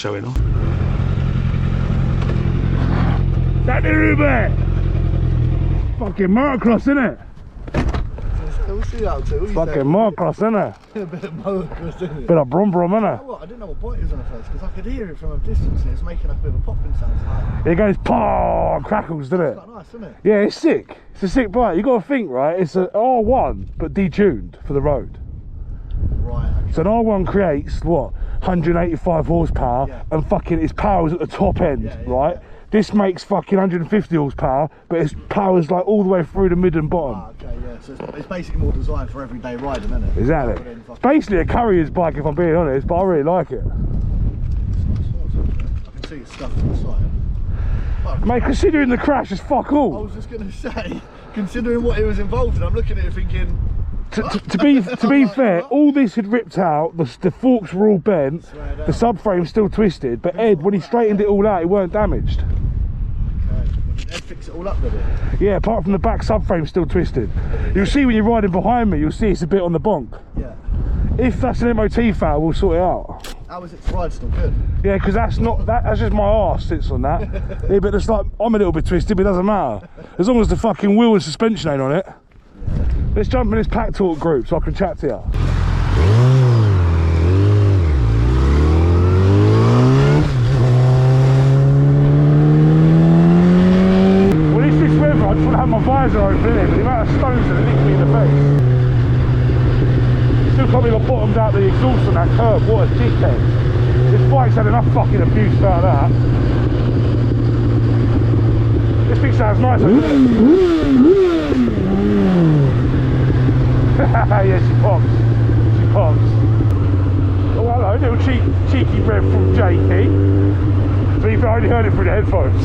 showing off. That Uber! Fucking motocross, innit? What's he up to? Fucking motocross, innit? A bit of motocross, isn't it? Bit of brum brum, innit? You know what? I didn't know what bike it was on at first because I could hear it from a distance and it was making a bit of a popping sound. Like, It goes paw and crackles, doesn't it? it's quite nice, isn't it? Yeah, it's sick. It's a sick bike. You got to think, right? It's an R1 but detuned for the road. Right. Okay. So an R1 creates what 185 horsepower, Yeah. and fucking its power's at the top end, Yeah, right? yeah. This makes fucking 150 horsepower, but its power's like all the way through the mid and bottom. Ah, okay, yeah. So it's basically more designed for everyday riding, isn't it? Exactly. Rather than It's basically a courier's bike, if I'm being honest, but I really like it. I can see it's stuff on the side. Oh, Mate, considering the crash is fuck I all. was just going to say, considering what it was involved in, I'm looking at it thinking. To be fair, all this had ripped out. The forks were all bent. The subframe's still twisted. But Ed, when he straightened it all out, it weren't damaged. Okay. Well, did Ed fix it all up with it? Yeah, apart from the back subframe still twisted. You'll see when you're riding behind me, you'll see it's a bit on the bonk. Yeah. If that's an MOT foul, we'll sort it out. How was it to ride? Still good. Yeah, because that's just my arse sits on that. Yeah, but it's like I'm a little bit twisted, but it doesn't matter as long as the fucking wheel and suspension ain't on it. Let's jump in this pack talk group so I can chat to you. Well, it's this weather, I just want to have my visor open, innit? But the amount of stones that hit me in the face. Still can't believe I bottomed out the exhaust on that curb. What a dickhead. This bike's had enough fucking abuse about that. This thing sounds nice, doesn't it? Yeah, she pops. She pops. Oh, hello, little cheeky rev from JT. So you've only heard it through the headphones.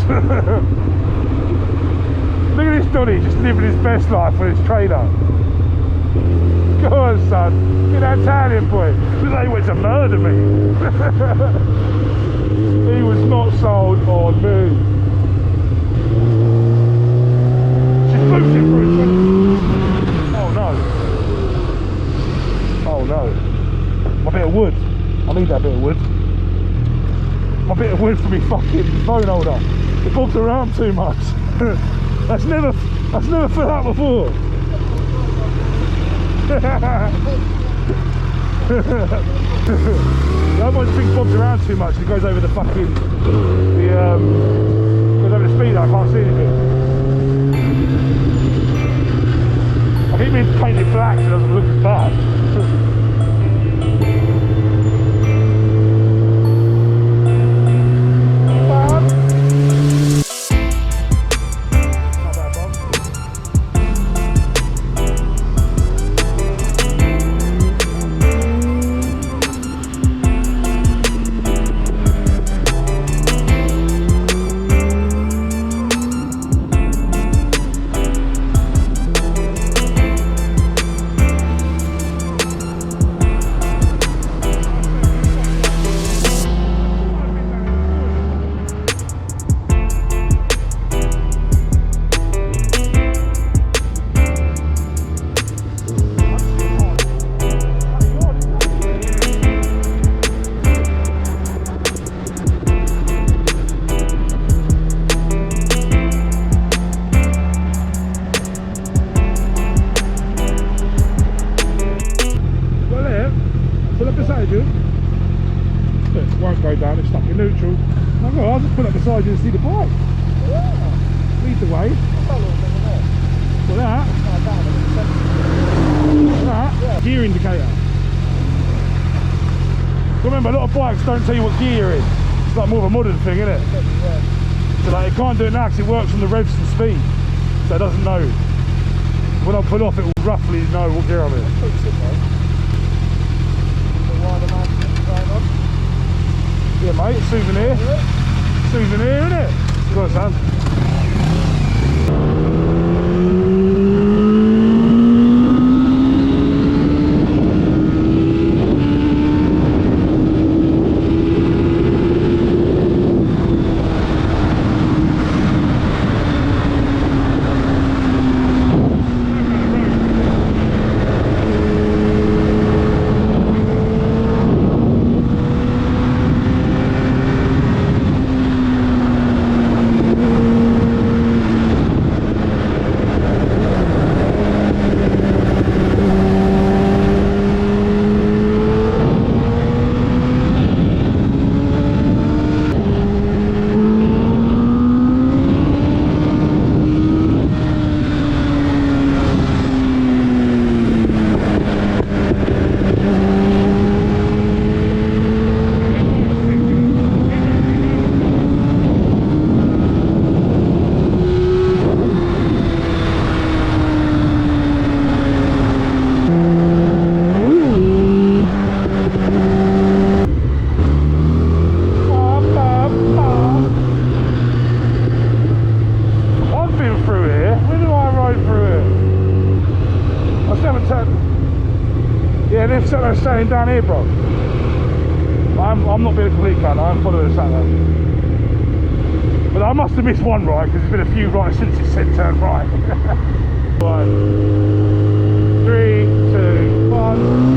Look at this Donny, just living his best life on his trailer. Go on, son. Get that Italian boy. Looks like he went to murder me. He was not sold on me. She's boosting through his 20. Oh, no. Oh no, my bit of wood. I need that bit of wood. My bit of wood for me fucking phone holder. It bobs around too much. that's never fell out before. The other one thing bobs around too much. It goes over the fucking goes over the speed. I can't see anything. I keep meaning to paint it black so it doesn't look as bad. Won't go down, it's stuck in neutral. Oh, well, I'll just pull up beside you and see the bike. Yeah. Lead the way. Well, that. Yeah. Gear indicator. Remember, a lot of bikes don't tell you what gear you're in. It's like more of a modern thing, isn't it? Yeah. So like, it can't do it now because it works on the revs and speed. So it doesn't know. When I pull off, it will roughly know what gear I'm in. Yeah, mate, souvenir. Souvenir, innit? Go on, son. guy's standing down here, bro. I'm not being a complete cunt, I'm following the sat nav. But I must have missed one right, because there's been a few right since it said turn right. Right. 3, 2, 1.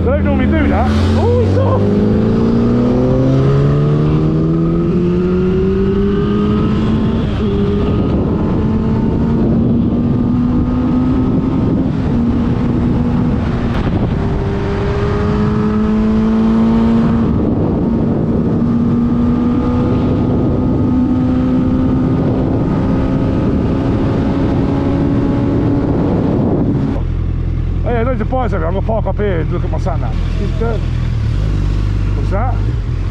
They don't normally do that. Oh, he's off! Oh yeah, loads of bikes over here. I'm gonna park up here and look at my sat nav. What's that?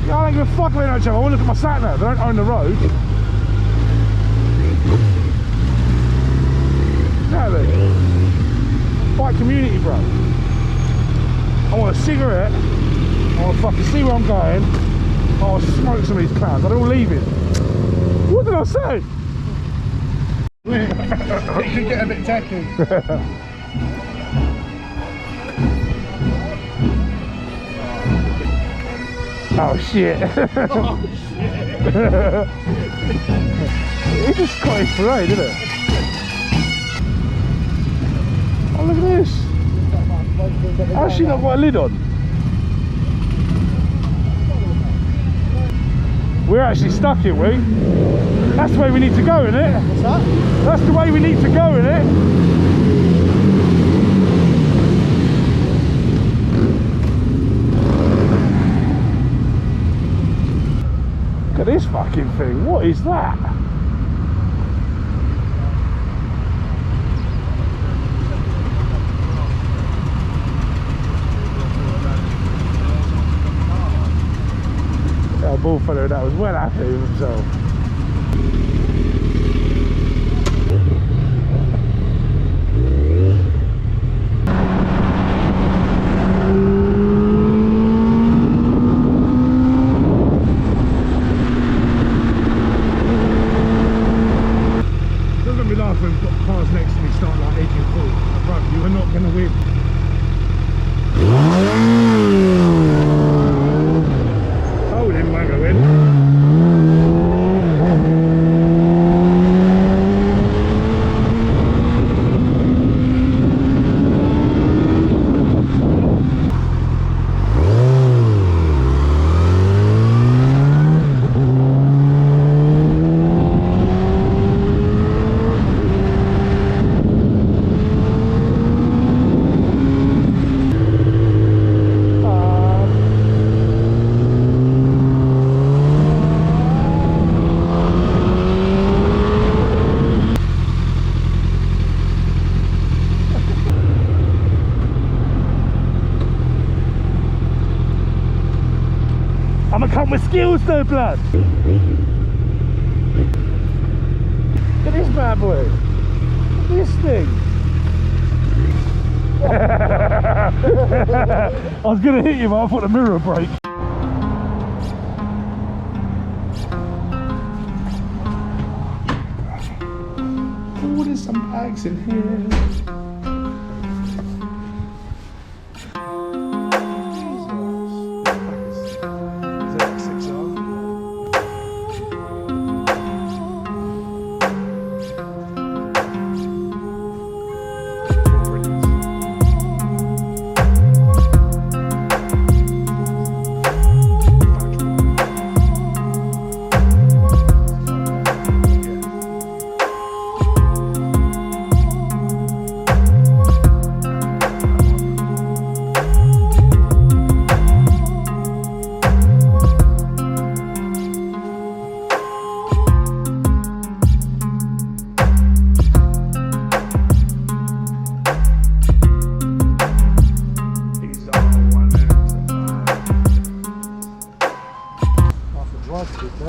Yeah, I don't give a fuck about each other. I want to look at my sat nav. They don't own the road. Exactly. Bike community, bro. I want a cigarette. I want to fucking see where I'm going. I want to smoke some of these clowns. They're all leaving. What did I say? It could get a bit tacky. Oh shit. Oh shit. It's a Scottish parade, isn't it? Oh, look at this. How's she not got a lid on? We're actually stuck here, we? That's the way we need to go, isn't it? What's that? That's the way we need to go, isn't it? Look at this fucking thing. What is that? That bull fellow that was well happy with himself. When we've got cars next to me start like edging forward. Bro, you are not going to win. Hold him, won't go in. I'm gonna come with skills though, blood. Look at this bad boy. Look at this thing. I was gonna hit you, but I thought the mirror would break. Oh, there's some bags in here.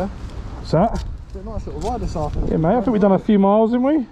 Yeah. What's that? It's a nice little ride this afternoon. Yeah, mate, I think we've done a few miles, haven't we?